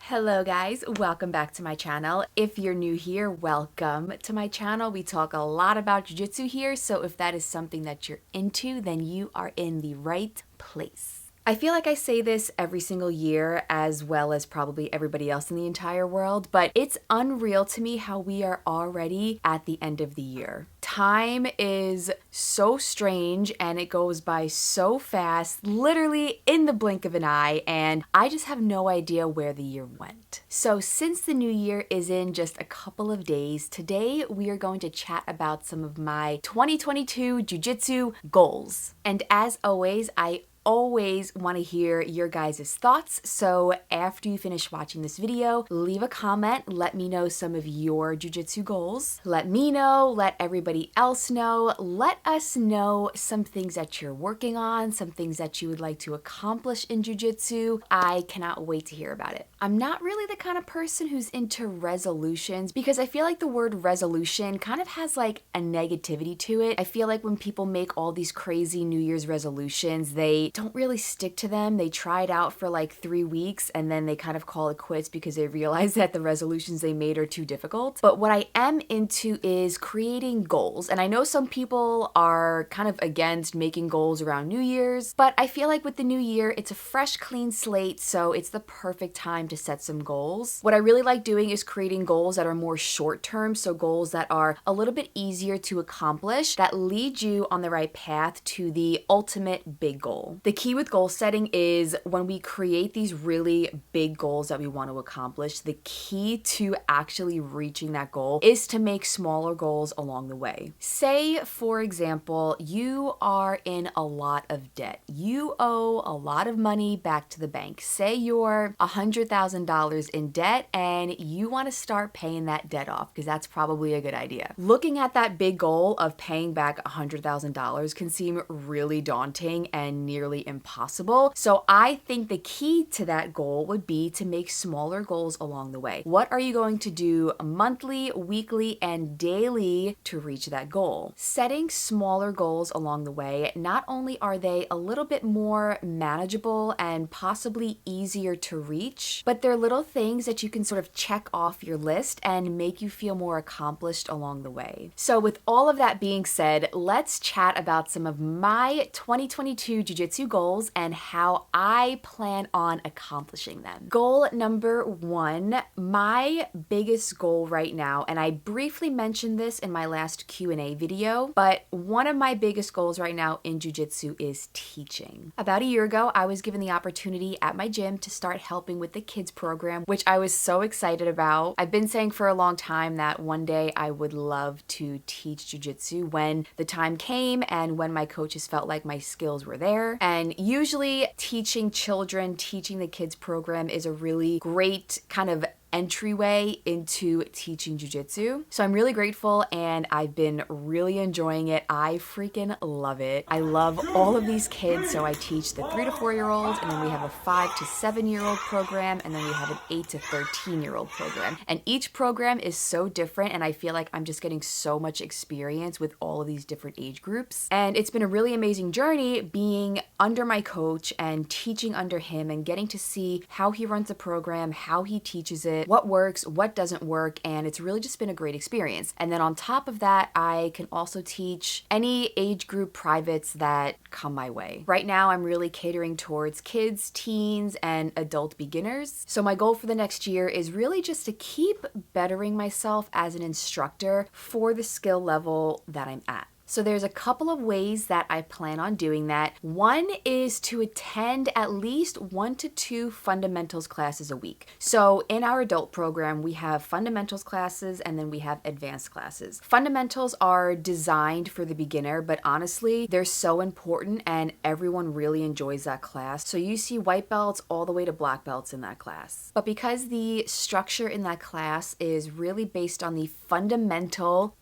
Hello guys, welcome back to my channel. If you're new here, welcome to my channel. We talk a lot about jiu-jitsu here, so if that is something that you're into, then you are in the right place. I feel like I say this every single year, as well as probably everybody else in the entire world, but it's unreal to me how we are already at the end of the year. Time is so strange and it goes by so fast, literally in the blink of an eye, and I just have no idea where the year went. So since the new year is in just a couple of days, today we are going to chat about some of my 2022 jiu-jitsu goals. And as always, I always want to hear your guys' thoughts, so after you finish watching this video, leave a comment, let me know some of your jiu-jitsu goals. Let me know, let everybody else know, let us know some things that you're working on, some things that you would like to accomplish in jiu-jitsu. I cannot wait to hear about it. I'm not really the kind of person who's into resolutions because I feel like the word resolution kind of has like a negativity to it. I feel like when people make all these crazy New Year's resolutions, they don't really stick to them. They try it out for like 3 weeks and then they kind of call it quits because they realize that the resolutions they made are too difficult. But what I am into is creating goals. And I know some people are kind of against making goals around New Year's, but I feel like with the new year, it's a fresh, clean slate, so it's the perfect time to set some goals. What I really like doing is creating goals that are more short term, so goals that are a little bit easier to accomplish, that lead you on the right path to the ultimate big goal. The key with goal setting is when we create these really big goals that we want to accomplish, the key to actually reaching that goal is to make smaller goals along the way. Say, for example, you are in a lot of debt. You owe a lot of money back to the bank. Say you're $100,000 in debt and you want to start paying that debt off because that's probably a good idea. Looking at that big goal of paying back $100,000 can seem really daunting and nearly impossible. So I think the key to that goal would be to make smaller goals along the way. What are you going to do monthly, weekly, and daily to reach that goal? Setting smaller goals along the way, not only are they a little bit more manageable and possibly easier to reach, but they're little things that you can sort of check off your list and make you feel more accomplished along the way. So with all of that being said, let's chat about some of my 2022 Jiu-Jitsu goals and how I plan on accomplishing them. Goal number 1, my biggest goal right now, and I briefly mentioned this in my last Q&A video, but one of my biggest goals right now in Jiu-Jitsu is teaching. About a year ago, I was given the opportunity at my gym to start helping with the kids program, which I was so excited about. I've been saying for a long time that one day I would love to teach Jiu-Jitsu when the time came and when my coaches felt like my skills were there. And usually teaching children, teaching the kids program is a really great kind of entryway into teaching jiu-jitsu. So I'm really grateful and I've been really enjoying it. I freaking love it. I love all of these kids. So I teach the 3 to 4 year olds, and then we have a 5 to 7 year old program, and then we have an 8 to 13 year old program. And each program is so different, and I feel like I'm just getting so much experience with all of these different age groups. And it's been a really amazing journey being under my coach and teaching under him and getting to see how he runs a program, how he teaches it, what works, what doesn't work, and it's really just been a great experience. And then on top of that, I can also teach any age group privates that come my way. Right now, I'm really catering towards kids, teens, and adult beginners. So my goal for the next year is really just to keep bettering myself as an instructor for the skill level that I'm at. So there's a couple of ways that I plan on doing that. One is to attend at least 1 to 2 fundamentals classes a week. So in our adult program, we have fundamentals classes and then we have advanced classes. Fundamentals are designed for the beginner, but honestly, they're so important and everyone really enjoys that class. So you see white belts all the way to black belts in that class. But because the structure in that class is really based on the fundamental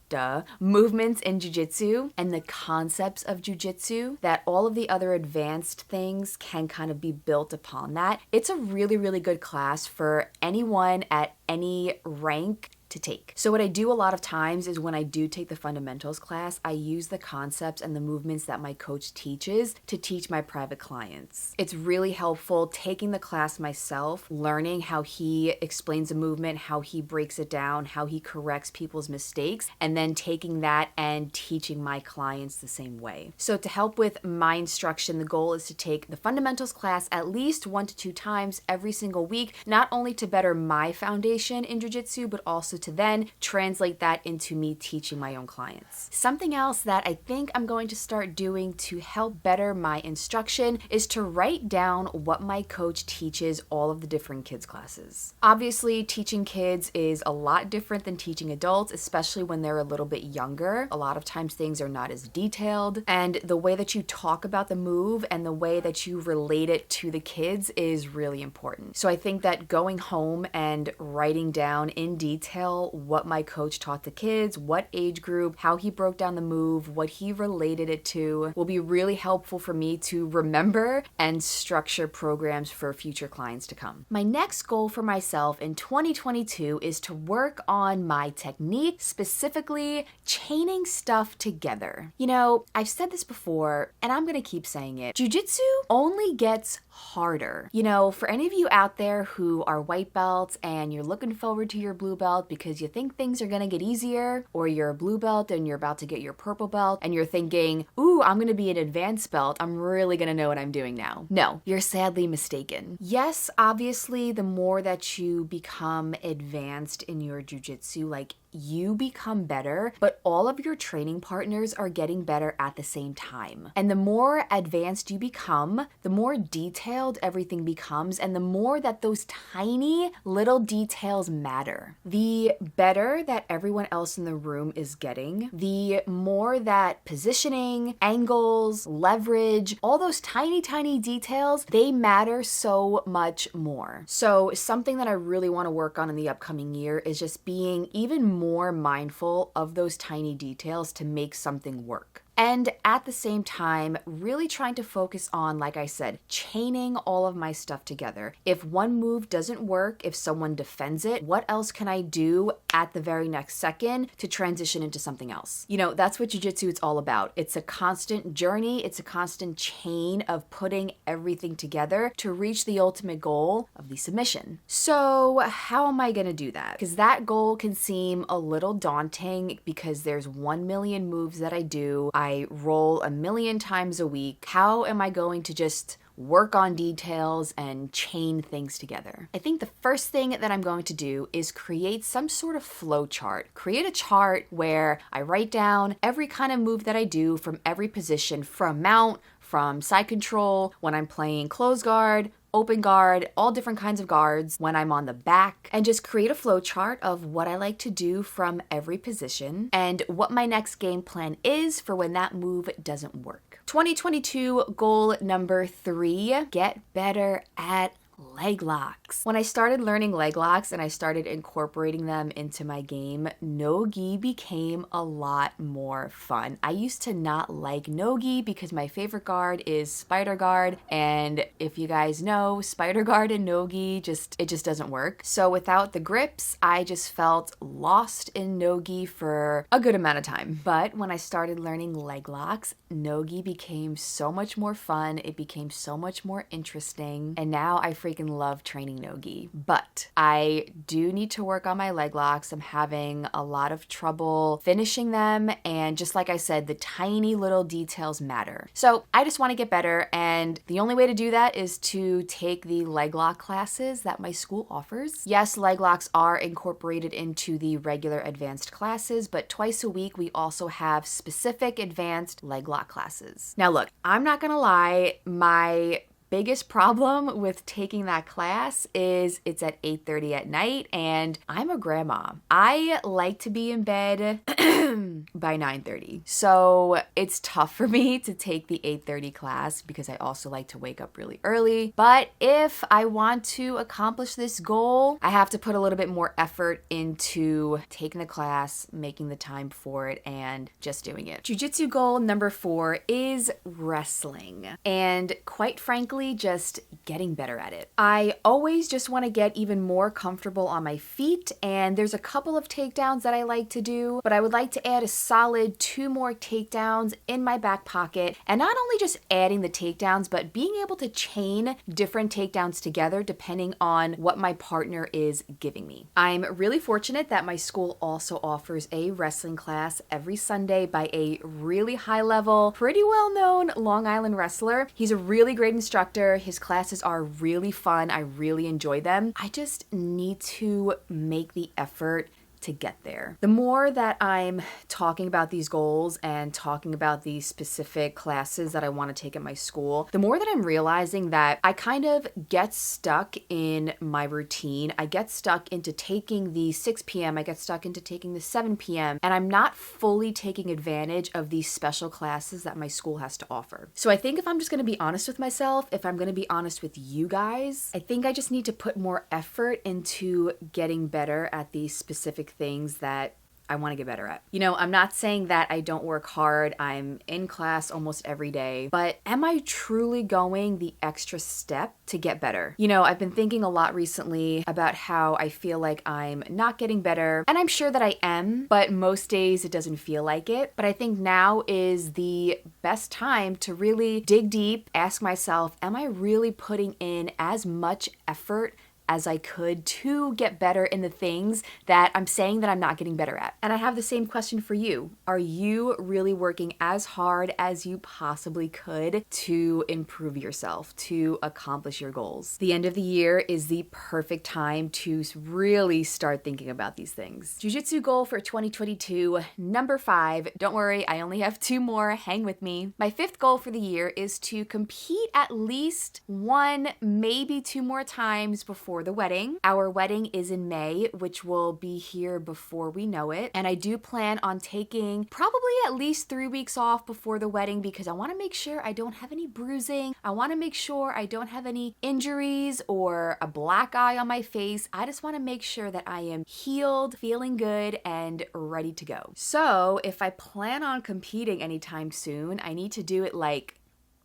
movements in jiu-jitsu and the concepts of jiu-jitsu, that all of the other advanced things can kind of be built upon that. It's a really, really good class for anyone at any rank to take. So what I do a lot of times is when I do take the fundamentals class, I use the concepts and the movements that my coach teaches to teach my private clients. It's really helpful taking the class myself, learning how he explains a movement, how he breaks it down, how he corrects people's mistakes, and then taking that and teaching my clients the same way. So to help with my instruction, the goal is to take the fundamentals class at least 1 to 2 times every single week, not only to better my foundation in jiu-jitsu, but also to then translate that into me teaching my own clients. Something else that I think I'm going to start doing to help better my instruction is to write down what my coach teaches all of the different kids classes. Obviously, teaching kids is a lot different than teaching adults, especially when they're a little bit younger. A lot of times things are not as detailed, and the way that you talk about the move and the way that you relate it to the kids is really important. So I think that going home and writing down in detail what my coach taught the kids, what age group, how he broke down the move, what he related it to, will be really helpful for me to remember and structure programs for future clients to come. My next goal for myself in 2022 is to work on my technique, specifically chaining stuff together. You know, I've said this before, and I'm gonna keep saying it. Jiu-jitsu only gets harder. You know, for any of you out there who are white belts and you're looking forward to your blue belt because you think things are gonna get easier, or you're a blue belt and you're about to get your purple belt and you're thinking, ooh, I'm gonna be an advanced belt, I'm really gonna know what I'm doing now. No, you're sadly mistaken. Yes, obviously, the more that you become advanced in your jiu-jitsu, like you become better, but all of your training partners are getting better at the same time. And the more advanced you become, the more detailed everything becomes, and the more that those tiny little details matter. The better that everyone else in the room is getting, the more that positioning, angles, leverage, all those tiny details, they matter so much more. So something that I really want to work on in the upcoming year is just being even more mindful of those tiny details to make something work. And at the same time, really trying to focus on, like I said, chaining all of my stuff together. If one move doesn't work, if someone defends it, what else can I do at the very next second to transition into something else? You know, that's what jiu-jitsu is all about. It's a constant journey. It's a constant chain of putting everything together to reach the ultimate goal of the submission. So how am I going to do that? Because that goal can seem a little daunting because there's 1 million moves that I do. I roll 1 million times a week. How am I going to just work on details and chain things together? I think the first thing that I'm going to do is create some sort of flow chart. Create a chart where I write down every kind of move that I do from every position, from mount, from side control, when I'm playing close guard, open guard, all different kinds of guards, when I'm on the back, and just create a flow chart of what I like to do from every position and what my next game plan is for when that move doesn't work. 2022 goal number 3, get better at leg locks. When I started learning leg locks and I started incorporating them into my game, no-gi became a lot more fun. I used to not like no-gi because my favorite guard is spider guard, and if you guys know, spider guard and no-gi it just doesn't work. So without the grips, I just felt lost in no-gi for a good amount of time. But when I started learning leg locks, no-gi became so much more fun. It became so much more interesting, and now I freaking love training no-gi. But I do need to work on my leg locks. I'm having a lot of trouble finishing them, and just like I said, the tiny little details matter. So I just want to get better, and the only way to do that is to take the leg lock classes that my school offers. Yes, leg locks are incorporated into the regular advanced classes, but twice a week we also have specific advanced leg lock classes. Now look, I'm not gonna lie, my biggest problem with taking that class is it's at 8:30 at night, and I'm a grandma. I like to be in bed by 9:30. So it's tough for me to take the 8:30 class because I also like to wake up really early. But if I want to accomplish this goal, I have to put a little bit more effort into taking the class, making the time for it, and just doing it. Jiu-jitsu goal number 4 is wrestling. And quite frankly, really just getting better at it. I always just want to get even more comfortable on my feet, and there's a couple of takedowns that I like to do, but I would like to add a solid 2 more takedowns in my back pocket, and not only just adding the takedowns, but being able to chain different takedowns together depending on what my partner is giving me. I'm really fortunate that my school also offers a wrestling class every Sunday by a really high level, pretty well known Long Island wrestler. He's a really great instructor. His classes are really fun. I really enjoy them. I just need to make the effort to get there. The more that I'm talking about these goals and talking about these specific classes that I want to take at my school, the more that I'm realizing that I kind of get stuck in my routine. I get stuck into taking the 6 p.m., I get stuck into taking the 7 p.m., and I'm not fully taking advantage of these special classes that my school has to offer. So I think if I'm just going to be honest with myself, if I'm going to be honest with you guys, I think I just need to put more effort into getting better at these specific things that I want to get better at. You know, I'm not saying that I don't work hard. I'm in class almost every day, but am I truly going the extra step to get better? You know, I've been thinking a lot recently about how I feel like I'm not getting better, and I'm sure that I am, but most days it doesn't feel like it. But I think now is the best time to really dig deep, ask myself, am I really putting in as much effort as I could to get better in the things that I'm saying that I'm not getting better at? And I have the same question for you. Are you really working as hard as you possibly could to improve yourself, to accomplish your goals? The end of the year is the perfect time to really start thinking about these things. Jiu-Jitsu goal for 2022, number 5. Don't worry, I only have 2 more. Hang with me. My 5th goal for the year is to compete at least 1, maybe 2 more times before the wedding. Our wedding is in May, which will be here before we know it. And I do plan on taking probably at least 3 weeks off before the wedding because I want to make sure I don't have any bruising. I want to make sure I don't have any injuries or a black eye on my face. I just want to make sure that I am healed, feeling good, and ready to go. So if I plan on competing anytime soon, I need to do it like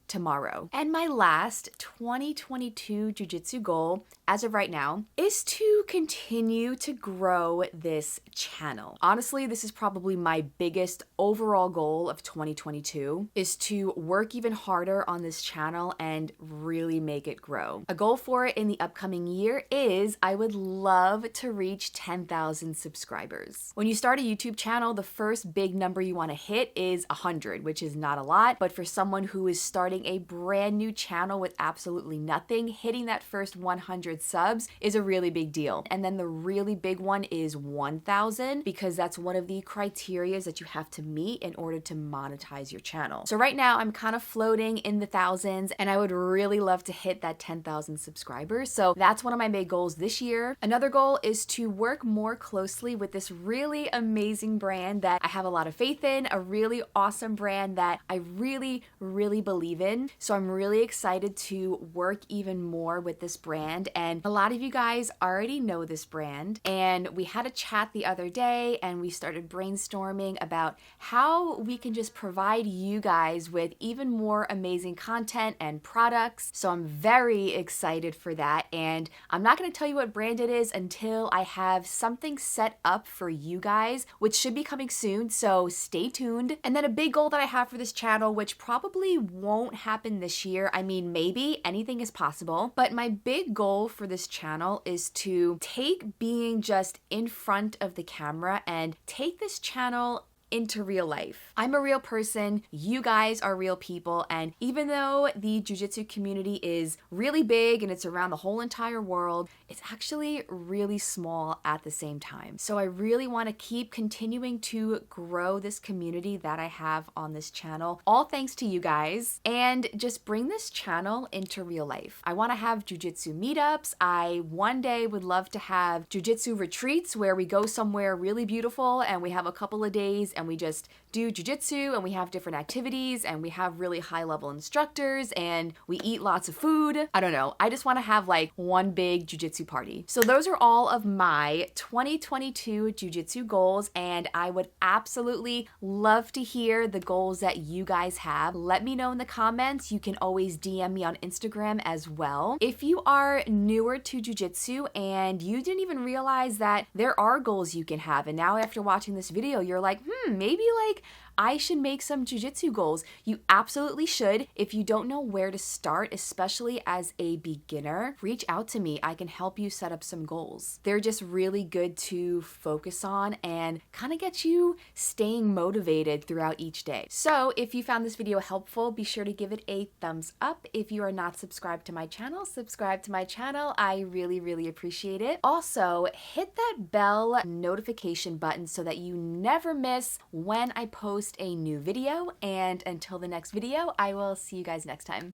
tomorrow. And my last 2022 Jiu-Jitsu goal, as of right now, is to continue to grow this channel. Honestly, this is probably my biggest overall goal of 2022, is to work even harder on this channel and really make it grow. A goal for it in the upcoming year is I would love to reach 10,000 subscribers. When you start a YouTube channel, the first big number you want to hit is 100, which is not a lot, but for someone who is starting a brand new channel with absolutely nothing, hitting that first 100 subs is a really big deal. And then the really big one is 1,000, because that's one of the criteria that you have to meet in order to monetize your channel. So right now I'm kind of floating in the thousands, and I would really love to hit that 10,000 subscribers. So that's one of my big goals this year. Another goal is to work more closely with this really amazing brand that I have a lot of faith in, a really awesome brand that I really believe in. So I'm really excited to work even more with this brand. And a lot of you guys already know this brand. And we had a chat the other day and we started brainstorming about how we can just provide you guys with even more amazing content and products. So I'm very excited for that. And I'm not going to tell you what brand it is until I have something set up for you guys, which should be coming soon. So stay tuned. And then a big goal that I have for this channel, which probably won't happen this year. I mean, maybe anything is possible, but my big goal for this channel is to take being just in front of the camera and take this channel into real life. I'm a real person, you guys are real people, and even though the jiu-jitsu community is really big and it's around the whole entire world, it's actually really small at the same time. So I really want to keep continuing to grow this community that I have on this channel, all thanks to you guys, and just bring this channel into real life. I want to have jiu-jitsu meetups. I one day would love to have jiu-jitsu retreats where we go somewhere really beautiful and we have a couple of days and we just do jiu-jitsu and we have different activities and we have really high level instructors and we eat lots of food. I don't know. I just want to have like one big jiu-jitsu party. So those are all of my 2022 jiu-jitsu goals, and I would absolutely love to hear the goals that you guys have. Let me know in the comments. You can always DM me on Instagram as well. If you are newer to jiu-jitsu and you didn't even realize that there are goals you can have, and now after watching this video, you're like, maybe like I should make some jiu-jitsu goals. You absolutely should. If you don't know where to start, especially as a beginner, reach out to me. I can help you set up some goals. They're just really good to focus on and kind of get you staying motivated throughout each day. So if you found this video helpful, be sure to give it a thumbs up. If you are not subscribed to my channel, subscribe to my channel. I really, really appreciate it. Also, hit that bell notification button so that you never miss when I post a new video. And until the next video, I will see you guys next time.